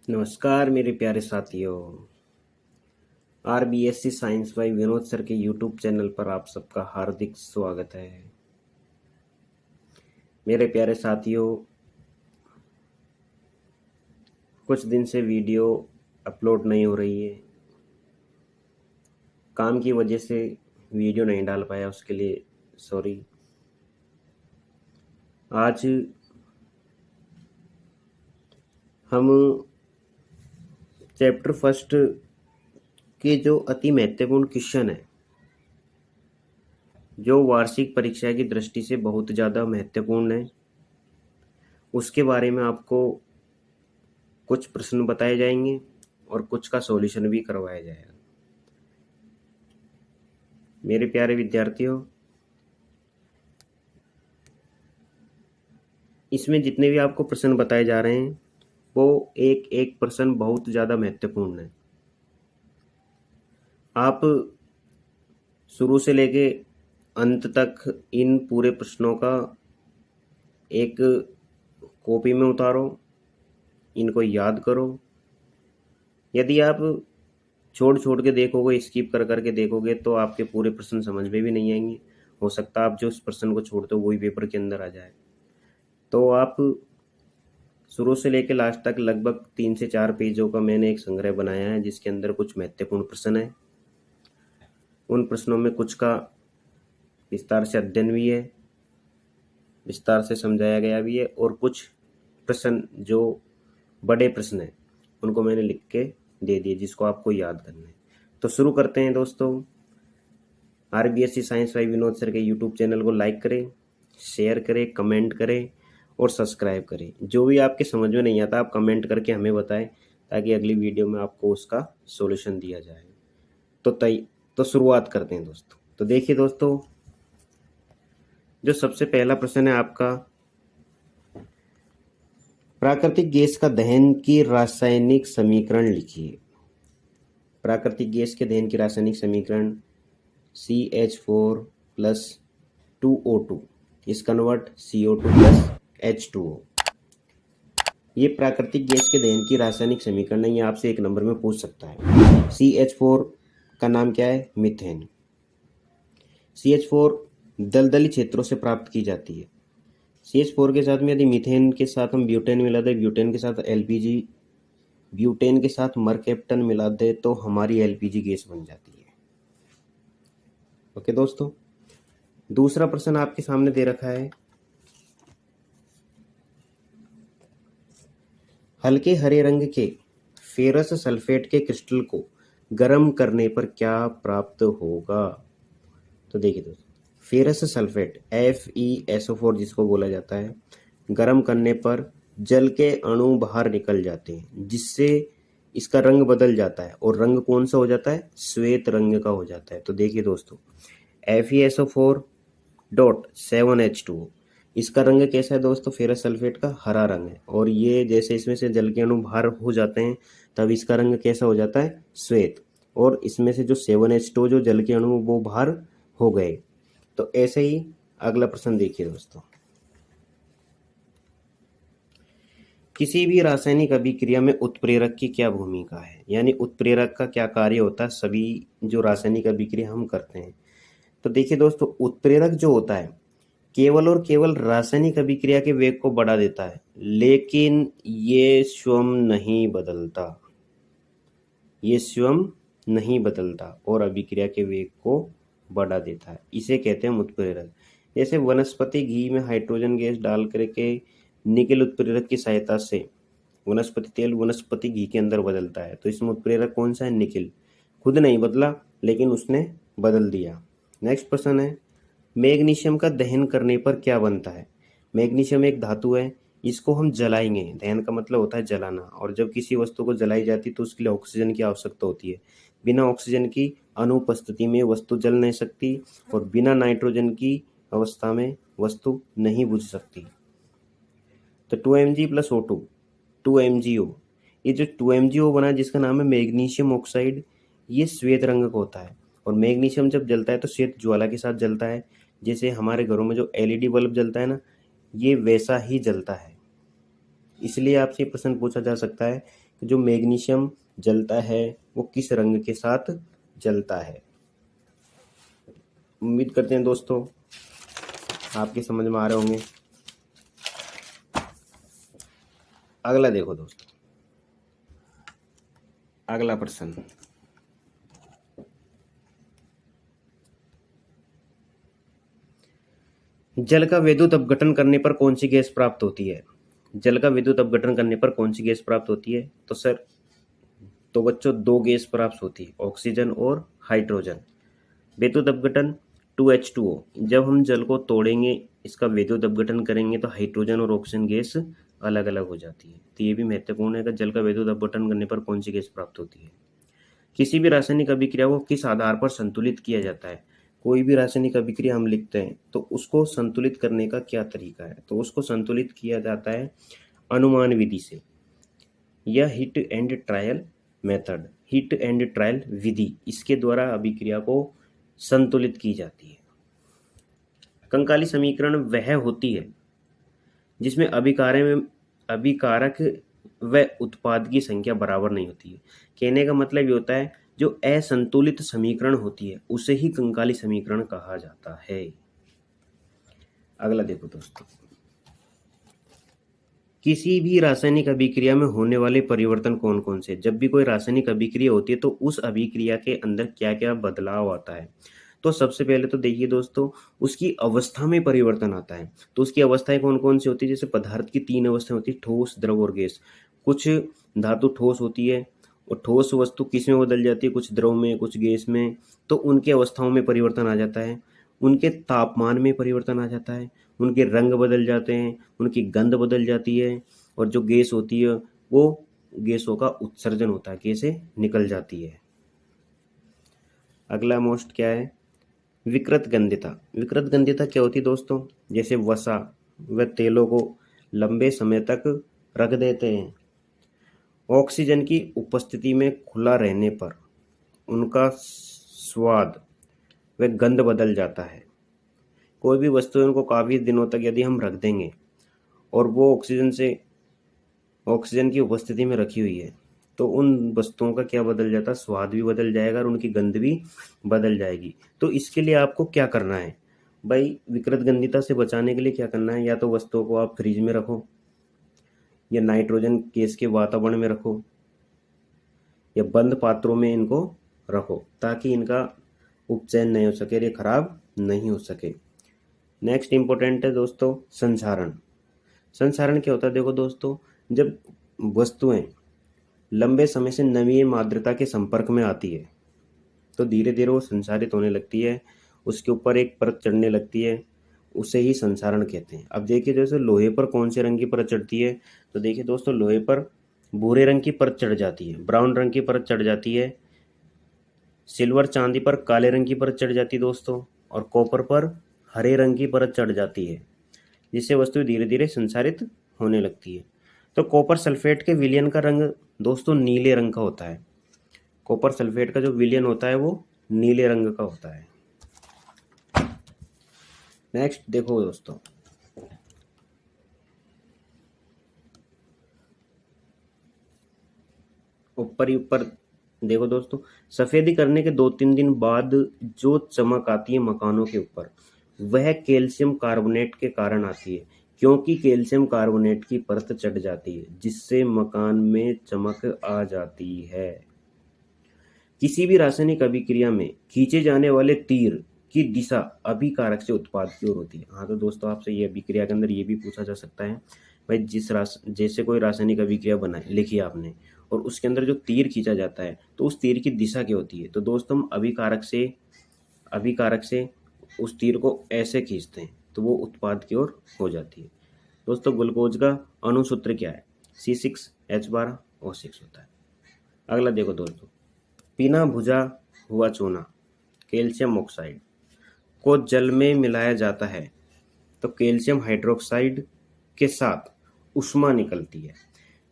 नमस्कार मेरे प्यारे साथियों। RBSC science by Vinod sir के यूट्यूब चैनल पर आप सबका हार्दिक स्वागत है। मेरे प्यारे साथियों, कुछ दिन से वीडियो अपलोड नहीं हो रही है। काम की वजह से वीडियो नहीं डाल पाया, उसके लिए सॉरी। आज हम चैप्टर फर्स्ट के जो अति महत्वपूर्ण क्वेश्चन है, जो वार्षिक परीक्षा की दृष्टि से बहुत ज़्यादा महत्वपूर्ण है, उसके बारे में आपको कुछ प्रश्न बताए जाएंगे और कुछ का सॉल्यूशन भी करवाया जाएगा। मेरे प्यारे विद्यार्थियों, इसमें जितने भी आपको प्रश्न बताए जा रहे हैं वो एक एक प्रश्न बहुत ज़्यादा महत्वपूर्ण है। आप शुरू से लेके अंत तक इन पूरे प्रश्नों का एक कॉपी में उतारो, इनको याद करो। यदि आप छोड़ छोड़ के देखोगे, स्किप कर करके देखोगे, तो आपके पूरे प्रश्न समझ में भी नहीं आएंगे। हो सकता है आप जो उस प्रश्न को छोड़ते हो वही पेपर के अंदर आ जाए। तो आप शुरू से लेकर लास्ट तक लगभग 3 से 4 पेजों का मैंने एक संग्रह बनाया है, जिसके अंदर कुछ महत्वपूर्ण प्रश्न है। उन प्रश्नों में कुछ का विस्तार से अध्ययन भी है, विस्तार से समझाया गया भी है, और कुछ प्रश्न जो बड़े प्रश्न हैं उनको मैंने लिख के दे दिए, जिसको आपको याद करना है। तो शुरू करते हैं दोस्तों। RBSC science by Vinod sir के यूट्यूब चैनल को लाइक करें, शेयर करें, कमेंट करें और सब्सक्राइब करें। जो भी आपके समझ में नहीं आता आप कमेंट करके हमें बताएं, ताकि अगली वीडियो में आपको उसका सॉल्यूशन दिया जाए। तो शुरुआत करते हैं दोस्तों। तो देखिए दोस्तों, जो सबसे पहला प्रश्न है आपका, प्राकृतिक गैस का दहन की रासायनिक समीकरण लिखिए। प्राकृतिक गैस के दहन की रासायनिक समीकरण CH4 प्लस 2O2 इस कन्वर्ट CO2 प्लस H2O। ये प्राकृतिक गैस के दहन की रासायनिक समीकरण है, ये आपसे 1 नंबर में पूछ सकता है। CH4 का नाम क्या है? मीथेन। CH4 दलदली क्षेत्रों से प्राप्त की जाती है। CH4 के साथ में यदि मीथेन के साथ हम ब्यूटेन मिला दें, ब्यूटेन के साथ LPG, ब्यूटेन के साथ मरकेप्टन मिला दे, तो हमारी LPG गैस बन जाती है। ओके दोस्तों, दूसरा प्रश्न आपके सामने दे रखा है, हल्के हरे रंग के फेरस सल्फेट के क्रिस्टल को गर्म करने पर क्या प्राप्त होगा? तो देखिए दोस्तों, फेरस सल्फेट FeSO4 जिसको बोला जाता है, गर्म करने पर जल के अणु बाहर निकल जाते हैं, जिससे इसका रंग बदल जाता है। और रंग कौन सा हो जाता है? श्वेत रंग का हो जाता है। तो देखिए दोस्तों, FeSO4.7H2O, इसका रंग कैसा है दोस्तों? फेरस सल्फेट का हरा रंग है। और ये जैसे इसमें से जल के अणु बाहर हो जाते हैं, तब इसका रंग कैसा हो जाता है? श्वेत। और इसमें से जो 7H2O जो जल के अणु वो बाहर हो गए। तो ऐसे ही अगला प्रश्न देखिए दोस्तों, किसी भी रासायनिक अभिक्रिया में उत्प्रेरक की क्या भूमिका है? यानी उत्प्रेरक का क्या कार्य होता है सभी जो रासायनिक अभिक्रिया हम करते हैं। तो देखिए दोस्तों, उत्प्रेरक जो होता है केवल और केवल रासायनिक अभिक्रिया के वेग को बढ़ा देता है, लेकिन ये स्वयं नहीं बदलता। ये स्वयं नहीं बदलता और अभिक्रिया के वेग को बढ़ा देता है। इसे कहते हैं उत्प्रेरक। जैसे वनस्पति घी में हाइड्रोजन गैस डाल करके निकेल उत्प्रेरक की सहायता से वनस्पति तेल वनस्पति घी के अंदर बदलता है। तो इसमें उत्प्रेरक कौन सा है? निकेल। खुद नहीं बदला, लेकिन उसने बदल दिया। नेक्स्ट प्रश्न है, मैग्नीशियम का दहन करने पर क्या बनता है? मैग्नीशियम एक धातु है, इसको हम जलाएंगे। दहन का मतलब होता है जलाना, और जब किसी वस्तु को जलाई जाती है तो उसके लिए ऑक्सीजन की आवश्यकता होती है। बिना ऑक्सीजन की अनुपस्थिति में वस्तु जल नहीं सकती, और बिना नाइट्रोजन की अवस्था में वस्तु नहीं बुझ सकती। तो 2Mg प्लस O2, 2MgO, ये जो 2MgO बना जिसका नाम है मैग्नीशियम ऑक्साइड, ये श्वेत रंग का होता है। और मैग्नीशियम जब जलता है तो श्वेत ज्वाला के साथ जलता है। जैसे हमारे घरों में जो LED बल्ब जलता है ना, ये वैसा ही जलता है। इसलिए आपसे प्रश्न पूछा जा सकता है जो मैग्नीशियम जलता है वो किस रंग के साथ जलता है। उम्मीद करते हैं दोस्तों आपके समझ में आ रहे होंगे। अगला देखो दोस्तों, अगला प्रश्न, जल का विद्युत अपघटन करने पर कौन सी गैस प्राप्त होती है। जल का विद्युत अपघटन करने पर कौन सी गैस प्राप्त होती है। तो सर, तो बच्चों दो गैस प्राप्त होती है, ऑक्सीजन और हाइड्रोजन। विद्युत अपघटन 2H2O, जब हम जल को तोड़ेंगे, इसका विद्युत अपघटन करेंगे तो हाइड्रोजन और ऑक्सीजन गैस अलग अलग हो जाती है। तो ये भी महत्वपूर्ण है कि जल का विद्युत अपघटन करने पर कौन सी गैस प्राप्त होती है। किसी भी रासायनिक अभिक्रिया को किस आधार पर संतुलित किया जाता है। कोई भी रासायनिक अभिक्रिया हम लिखते हैं तो उसको संतुलित करने का क्या तरीका है। तो उसको संतुलित किया जाता है अनुमान विधि से, या hit and trial method, hit and trial विधि, इसके द्वारा अभिक्रिया को संतुलित की जाती है। कंकाली समीकरण वह होती है जिसमें अभिकारक व उत्पाद की संख्या बराबर नहीं होती है। कहने का मतलब ये होता है जो असंतुलित समीकरण होती है उसे ही कंकाली समीकरण कहा जाता है। अगला देखो दोस्तों, किसी भी रासायनिक अभिक्रिया में होने वाले परिवर्तन कौन कौन से। जब भी कोई रासायनिक अभिक्रिया होती है तो उस अभिक्रिया के अंदर क्या क्या बदलाव आता है। तो सबसे पहले तो देखिए दोस्तों, उसकी अवस्था में परिवर्तन आता है। तो उसकी अवस्थाएं कौन कौन सी होती है। जैसे पदार्थ की 3 अवस्थाएं होती है, ठोस, द्रव और गैस। कुछ धातु ठोस होती है और ठोस वस्तु किस में बदल जाती है, कुछ द्रव में, कुछ गैस में। तो उनकी अवस्थाओं में परिवर्तन आ जाता है, उनके तापमान में परिवर्तन आ जाता है, उनके रंग बदल जाते हैं, उनकी गंध बदल जाती है, और जो गैस होती है वो गैसों का उत्सर्जन होता है, गैसें निकल जाती है। अगला मोस्ट क्या है, विकृत गंध्यता। विकृत गंध्यता क्या होती है दोस्तों। जैसे वसा व तेलों को लंबे समय तक रख देते हैं, ऑक्सीजन की उपस्थिति में खुला रहने पर उनका स्वाद व गंध बदल जाता है। कोई भी वस्तु है उनको काफ़ी दिनों तक यदि हम रख देंगे और वो ऑक्सीजन की उपस्थिति में रखी हुई है तो उन वस्तुओं का क्या बदल जाता है, स्वाद भी बदल जाएगा और उनकी गंध भी बदल जाएगी। तो इसके लिए आपको क्या करना है भाई, विकृत गंधिता से बचाने के लिए क्या करना है, या तो वस्तुओं को आप फ्रिज में रखो, या नाइट्रोजन गैस के वातावरण में रखो, या बंद पात्रों में इनको रखो ताकि इनका उपचयन नहीं हो सके, ये खराब नहीं हो सके। नेक्स्ट इंपॉर्टेंट है दोस्तों संसारण। संसारण क्या होता है, देखो दोस्तों, जब वस्तुएं लंबे समय से नमी आर्द्रता के संपर्क में आती है तो धीरे धीरे वो संसारित होने लगती है, उसके ऊपर एक परत चढ़ने लगती है, उसे ही संसारण कहते हैं। अब देखिए जैसे लोहे पर कौन से रंग की परत चढ़ती है। तो देखिए दोस्तों, लोहे पर भूरे रंग की परत चढ़ जाती है, ब्राउन रंग की परत चढ़ जाती है, सिल्वर चांदी पर काले रंग की परत चढ़ जाती है दोस्तों, और कॉपर पर हरे रंग की परत चढ़ जाती है, जिससे वस्तु धीरे धीरे संसारित होने लगती है। तो कॉपर सल्फेट के विलयन का रंग दोस्तों नीले रंग का होता है। कॉपर सल्फेट का जो विलयन होता है वो नीले रंग का होता है। नेक्स्ट देखो दोस्तों, ऊपर देखो दोस्तों, सफेदी करने के 2-3 दिन बाद जो चमक आती है मकानों के ऊपर, वह कैल्शियम कार्बोनेट के कारण आती है, क्योंकि कैल्शियम कार्बोनेट की परत चढ़ जाती है जिससे मकान में चमक आ जाती है। किसी भी रासायनिक अभिक्रिया में खींचे जाने वाले तीर की दिशा अभिकारक से उत्पाद की ओर होती है। हाँ तो दोस्तों, आपसे ये अभिक्रिया के अंदर ये भी पूछा जा सकता है भाई, जैसे कोई रासायनिक अभिक्रिया बनाए लिखी आपने और उसके अंदर जो तीर खींचा जाता है तो उस तीर की दिशा क्या होती है। तो दोस्तों, हम अभिकारक से उस तीर को ऐसे खींचते हैं तो वो उत्पाद की ओर हो जाती है। दोस्तों, ग्लूकोज का अणुसूत्र क्या है, C6H12O6 होता है। अगला देखो दोस्तों, बिना भुजा हुआ चूना कैल्शियम ऑक्साइड को जल में मिलाया जाता है तो कैल्शियम हाइड्रोक्साइड के साथ ऊष्मा निकलती है।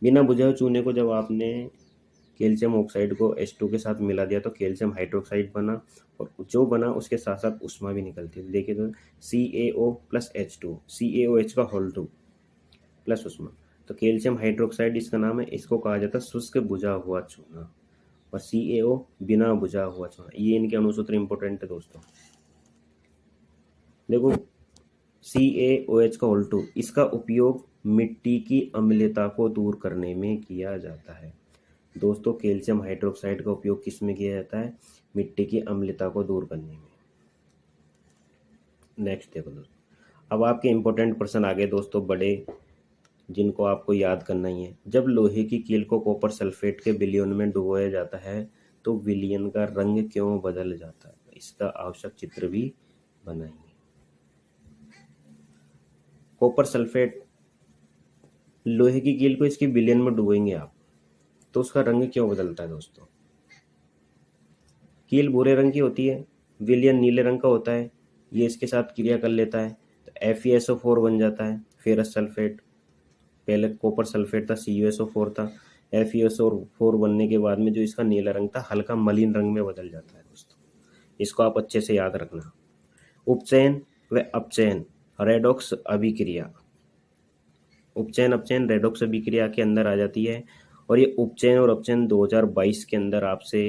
बिना भुजा हुए चूने को जब आपने कैल्शियम ऑक्साइड को H2 के साथ मिला दिया तो कैल्शियम हाइड्रोक्साइड बना, और जो बना उसके साथ साथ ऊष्मा भी निकलती है। देखिए तो CaO + H2, CaOH का होल 2 प्लस ऊष्मा। तो कैल्शियम हाइड्रोक्साइड इसका नाम है, इसको कहा जाता है शुष्क बुझा हुआ चूना। और CaO बिना बुझा हुआ चूना। ये इनके अणुसूत्र इंपॉर्टेंट है दोस्तों। देखो CaOH का होल 2, इसका उपयोग मिट्टी की अम्लता को दूर करने में किया जाता है। दोस्तों कैल्शियम हाइड्रोक्साइड का उपयोग किस में किया जाता है? मिट्टी की अम्लता को दूर करने में। नेक्स्ट देखो दोस्तों, अब आपके इंपॉर्टेंट प्रश्न आ गए दोस्तों बड़े, जिनको आपको याद करना ही है। जब लोहे की कील को कॉपर सल्फेट के विलयन में डुबोया जाता है तो विलयन का रंग क्यों बदल जाता है? इसका आवश्यक चित्र भी बनाइए। कॉपर सल्फेट, लोहे की कील को इसके विलयन में डुबोएंगे आप तो उसका रंग क्यों बदलता है दोस्तों? कील भूरे रंग की होती है, विलयन नीले रंग का होता है, ये इसके साथ क्रिया कर लेता है तो FeSO4 बन जाता है, फेरस सल्फेट। पहले कॉपर सल्फेट था, CuSO4 था। FeSO4 बनने के बाद में जो इसका नीला रंग था हल्का मलिन रंग में बदल जाता है दोस्तों। इसको आप अच्छे से याद रखना। उपचयन व अपचयन, रेडॉक्स अभिक्रिया, उपचयन अपचयन रेडॉक्स अभिक्रिया के अंदर आ जाती है। और ये उपचयन और अपचयन 2022 के अंदर आपसे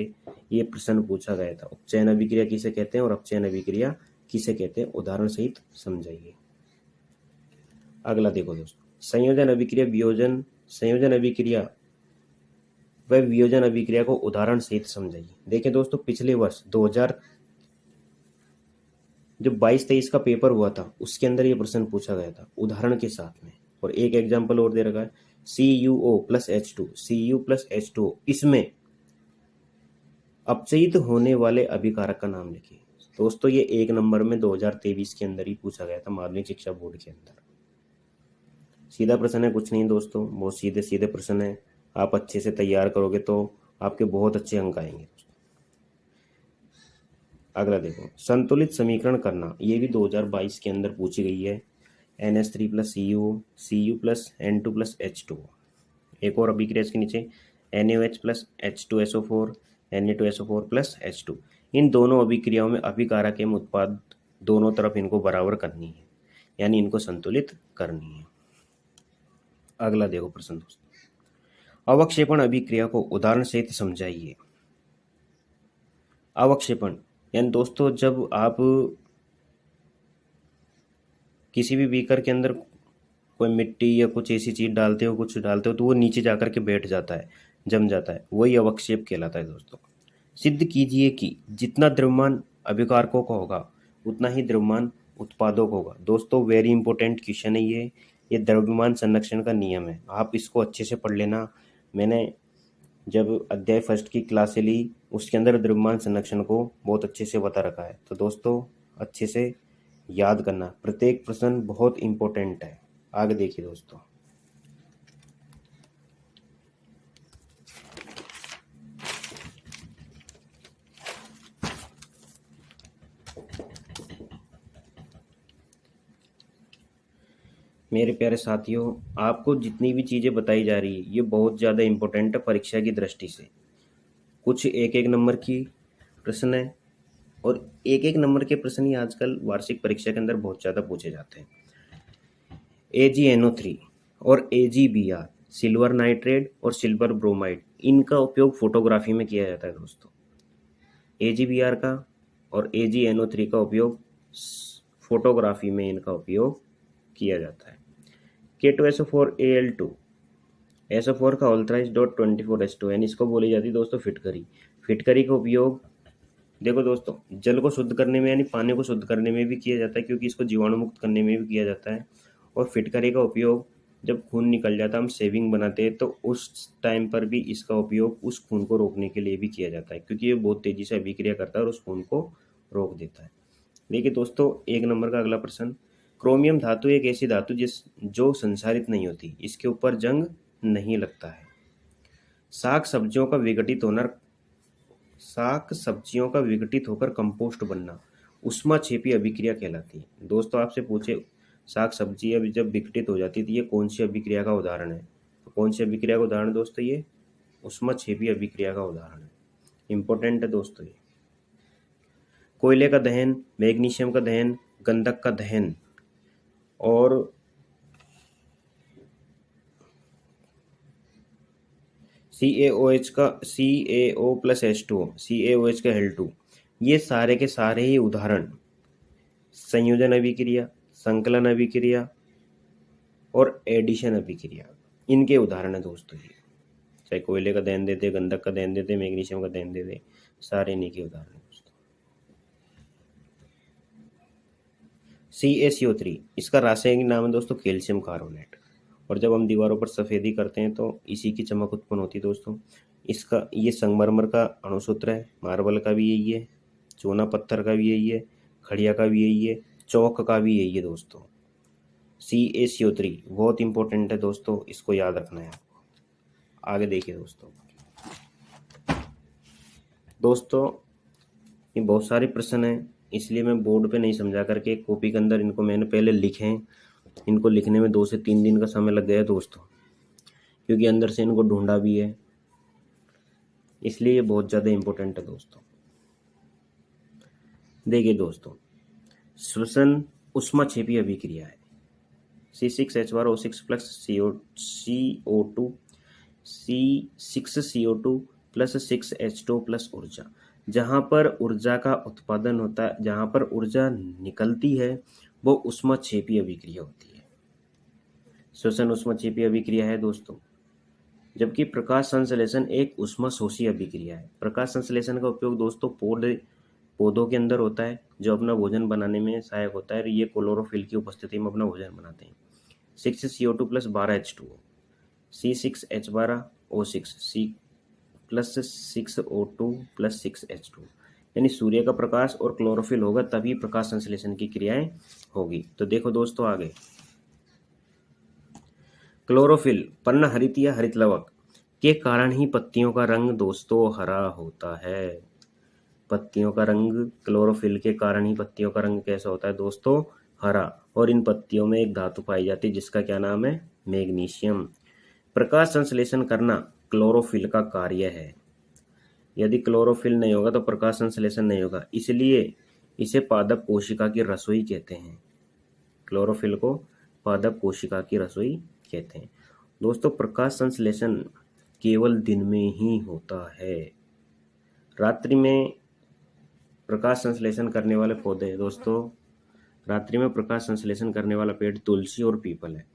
ये प्रश्न पूछा गया था। उपचयन अभिक्रिया किसे कहते हैं और अपचयन अभिक्रिया किसे कहते हैं, उदाहरण सहित समझाइए। अगला देखो दोस्तों, संयोजन अभिक्रिया, वियोजन, संयोजन अभिक्रिया व वियोजन अभिक्रिया को उदाहरण सहित समझाइए। देखिए दोस्तों, पिछले वर्ष 2000 जो 22-23 का पेपर हुआ था उसके अंदर ये प्रश्न पूछा गया था उदाहरण के साथ में। और एक एग्जाम्पल और दे रखा है, CuO plus H2, Cu plus H2O, इसमें अपचयित होने वाले अभिकारक का नाम लिखिए। दोस्तों ये 1 नंबर में 2023 के अंदर ही पूछा गया था माध्यमिक शिक्षा बोर्ड के अंदर। सीधा प्रश्न है, कुछ नहीं दोस्तों, बहुत सीधे सीधे प्रश्न है। आप अच्छे से तैयार करोगे तो आपके बहुत अच्छे अंक आएंगे दोस्तों। अगला देखो, संतुलित समीकरण करना, ये भी 2022 के अंदर पूछी गई है। NH3 plus Cu plus N2 plus H2। एक और अभिक्रिया इसके नीचे, NaOH plus H2SO4, Na2SO4 plus H2। इन दोनों अभिक्रियाओं में अभिकारक एवं उत्पाद दोनों तरफ इनको बराबर करनी है, यानी इनको संतुलित करनी है। अगला देखो प्रश्न दोस्तों, अवक्षेपण अभिक्रिया को उदाहरण सहित समझाइए। अवक्षेपण यानी दोस्तों जब आप किसी भी बीकर के अंदर कोई मिट्टी या कुछ ऐसी चीज डालते हो, कुछ डालते हो तो वो नीचे जाकर के बैठ जाता है, जम जाता है, वही अवक्षेप कहलाता है दोस्तों। सिद्ध कीजिए कि जितना द्रव्यमान अभिकारकों का होगा उतना ही द्रव्यमान उत्पादों का होगा। दोस्तों वेरी इंपॉर्टेंट क्वेश्चन है ये द्रव्यमान संरक्षण का नियम है, आप इसको अच्छे से पढ़ लेना। मैंने जब अध्याय फर्स्ट की क्लासे ली उसके अंदर द्रव्यमान संरक्षण को बहुत अच्छे से बता रखा है, तो दोस्तों अच्छे से याद करना, प्रत्येक प्रश्न बहुत इंपॉर्टेंट है। आगे देखिए दोस्तों, मेरे प्यारे साथियों, आपको जितनी भी चीज़ें बताई जा रही है ये बहुत ज़्यादा इंपॉर्टेंट है परीक्षा की दृष्टि से। कुछ 1-1 नंबर की प्रश्न है और 1-1 नंबर के प्रश्न ही आजकल वार्षिक परीक्षा के अंदर बहुत ज़्यादा पूछे जाते हैं। AgNO3 और AgBr, सिल्वर नाइट्रेट और सिल्वर ब्रोमाइड, इनका उपयोग फोटोग्राफी में किया जाता है दोस्तों। AgBr का और AgNO3 का उपयोग फोटोग्राफी में इनका उपयोग किया जाता है। K2SO4Al2, SO4 का ऑल्थराइज डॉट 24H2, यानी इसको बोली जाती है दोस्तों फिटकरी। फिटकरी का उपयोग देखो दोस्तों जल को शुद्ध करने में यानी पानी को शुद्ध करने में भी किया जाता है, क्योंकि इसको जीवाणु मुक्त करने में भी किया जाता है। और फिटकरी का उपयोग जब खून निकल जाता है, हम सेविंग बनाते हैं, तो उस टाइम पर भी इसका उपयोग उस खून को रोकने के लिए भी किया जाता है, क्योंकि ये बहुत तेजी से अभिक्रिया करता है और उस खून को रोक देता है। देखिए दोस्तों 1 नंबर का अगला प्रश्न, क्रोमियम धातु एक ऐसी धातु जो संसारित नहीं होती, इसके ऊपर जंग नहीं लगता है। साग सब्जियों का विघटित होकर कंपोस्ट बनना ऊष्माक्षेपी अभिक्रिया कहलाती है। दोस्तों आपसे पूछे साग सब्जी अभी जब विघटित हो जाती है तो ये कौन सी अभिक्रिया का उदाहरण है? तो कौन सी अभिक्रिया का उदाहरण दोस्तों? ये ऊष्माक्षेपी अभिक्रिया का उदाहरण है। इंपॉर्टेंट है दोस्तों ये। कोयले का दहन, मैग्नीशियम का दहन, गंधक का दहन और CaOH का CaO प्लस H2O, CaOH का Al2, ये सारे के सारे ही उदाहरण संयोजन अभिक्रिया, संकलन अभिक्रिया और एडिशन अभिक्रिया, इनके उदाहरण है दोस्तों ये। चाहे कोयले का दहन देते, गंधक का दहन देते, मैग्नीशियम का दहन देते, सारे इन्हीं के उदाहरण है दोस्तों। CaCO3, इसका रासायनिक नाम है दोस्तों कैल्शियम कार्बोनेट, और जब हम दीवारों पर सफ़ेदी करते हैं तो इसी की चमक उत्पन्न होती है दोस्तों। इसका ये संगमरमर का अणुसूत्र है, मार्बल का भी यही है, चूना पत्थर का भी यही है, खड़िया का भी यही है, चौक का भी यही है दोस्तों। CaCO3 बहुत इंपॉर्टेंट है दोस्तों, इसको याद रखना है आपको। आगे देखिए दोस्तों ये बहुत सारे प्रश्न हैं, इसलिए मैं बोर्ड पे नहीं समझा करके कॉपी के अंदर इनको मैंने पहले लिखे हैं। इनको लिखने में 2 से 3 दिन का समय लग गया दोस्तों, क्योंकि अंदर से इनको ढूंढा भी है, इसलिए ये बहुत ज़्यादा इम्पोर्टेंट है दोस्तों। देखिए दोस्तों, श्वसन ऊष्माक्षेपी अभिक्रिया है, C6H12O6 plus CO2 C6CO2 plus 6H2 plus ऊर्जा। जहाँ पर ऊर्जा का उत्पादन होता है, जहाँ पर ऊर्जा निकलती है, वो ऊष्माक्षेपी अभिक्रिया होती है। श्वसन ऊष्माक्षेपी अभिक्रिया है दोस्तों। जबकि प्रकाश संश्लेषण एक ऊष्माशोषी अभिक्रिया है। प्रकाश संश्लेषण का उपयोग दोस्तों पौधों के अंदर होता है, जो अपना भोजन बनाने में सहायक होता है। ये क्लोरोफिल की उपस्थिति में अपना भोजन बनाते हैं। 6CO2 plus 12H2O, C6H12O6, C plus 6O2 plus 6H2, यानी सूर्य का प्रकाश और क्लोरोफिल होगा तभी प्रकाश संश्लेषण की क्रियाएं होगी। तो देखो दोस्तों आगे, क्लोरोफिल पर्णहरित या हरित लवक के कारण ही पत्तियों का रंग दोस्तों हरा होता है। पत्तियों का रंग, क्लोरोफिल के कारण ही पत्तियों का रंग कैसा होता है दोस्तों? हरा। और इन पत्तियों में एक धातु पाई जाती है जिसका क्या नाम है? मैग्नीशियम। प्रकाश संश्लेषण करना क्लोरोफिल का कार्य है। यदि क्लोरोफिल नहीं होगा तो प्रकाश संश्लेषण नहीं होगा, इसलिए इसे पादप कोशिका की रसोई कहते हैं। क्लोरोफिल को पादप कोशिका की रसोई कहते हैं। दोस्तों प्रकाश संश्लेषण केवल दिन में ही होता है, रात्रि में प्रकाश संश्लेषण करने वाले पौधे दोस्तों, रात्रि में प्रकाश संश्लेषण करने वाला पेड़ तुलसी और पीपल है।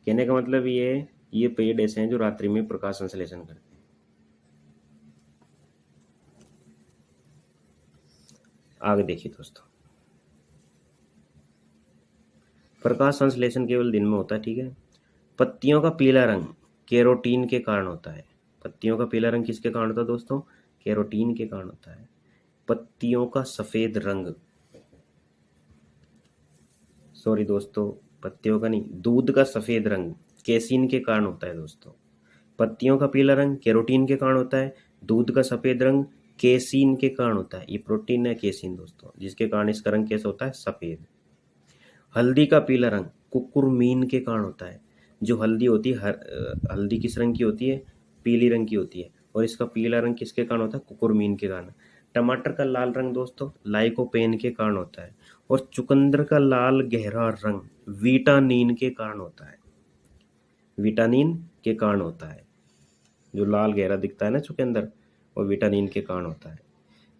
कहने का मतलब ये पेड़ ऐसे हैं जो रात्रि में प्रकाश संश्लेषण करते हैं। आगे देखिए दोस्तों, प्रकाश संश्लेषण केवल दिन में होता है, ठीक है। पत्तियों का पीला रंग कैरोटीन के कारण होता है। पत्तियों का पीला रंग किसके कारण होता है दोस्तों? कैरोटीन के कारण होता है। पत्तियों का सफेद रंग, सॉरी दोस्तों, पत्तियों का नहीं, दूध का सफेद रंग केसीन के कारण होता है दोस्तों। पत्तियों का पीला रंग कैरोटीन के कारण होता है, दूध का सफेद रंग केसीन के कारण होता है। ये प्रोटीन है केसीन दोस्तों, जिसके कारण इसका रंग कैसा होता है? सफेद। हल्दी का पीला रंग कुकुरमीन के कारण होता है। जो हल्दी होती है, हल्दी किस रंग की होती है? पीली रंग की होती है, और इसका पीला रंग किसके कारण होता है? कुकुरमीन के कारण। टमाटर का लाल रंग दोस्तों लाइकोपेन के कारण होता है, और चुकंदर का लाल गहरा रंग विटानिन के कारण होता है। विटानिन के कारण होता है, जो लाल गहरा दिखता है ना चुकंदर, वो विटानिन के कारण होता है।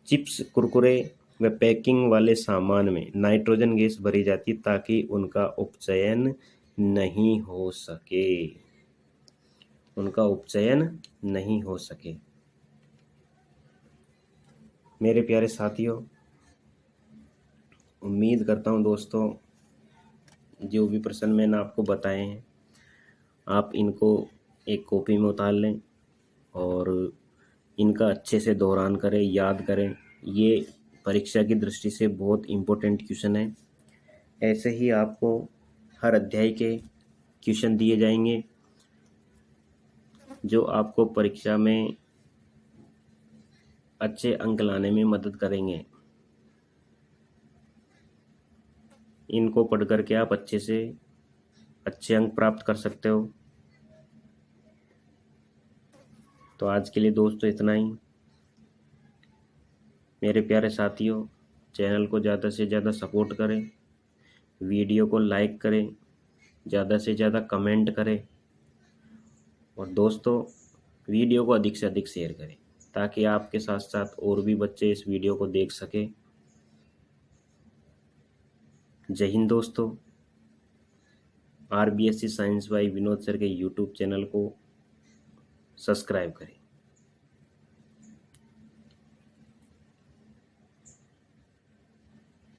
चिप्स, कुरकुरे व पैकिंग वाले सामान में नाइट्रोजन गैस भरी जाती ताकि उनका उपचयन नहीं हो सके, उनका उपचयन नहीं हो सके। मेरे प्यारे साथियों, उम्मीद करता हूँ दोस्तों जो भी प्रश्न मैंने आपको बताए हैं आप इनको एक कॉपी में उतार लें और इनका अच्छे से दोहरान करें, याद करें। ये परीक्षा की दृष्टि से बहुत इम्पोर्टेंट क्वेश्चन है। ऐसे ही आपको हर अध्याय के क्वेश्चन दिए जाएंगे जो आपको परीक्षा में अच्छे अंक लाने में मदद करेंगे। इनको पढ़ करके आप अच्छे अंक प्राप्त कर सकते हो। तो आज के लिए दोस्तों इतना ही। मेरे प्यारे साथियों, चैनल को ज़्यादा से ज़्यादा सपोर्ट करें, वीडियो को लाइक करें, ज़्यादा से ज़्यादा कमेंट करें, और दोस्तों वीडियो को अधिक से अधिक शेयर करें ताकि आपके साथ साथ और भी बच्चे इस वीडियो को देख सकें। जय हिंद दोस्तों। RBSC science by Vinod sir के यूट्यूब चैनल को सब्सक्राइब करें।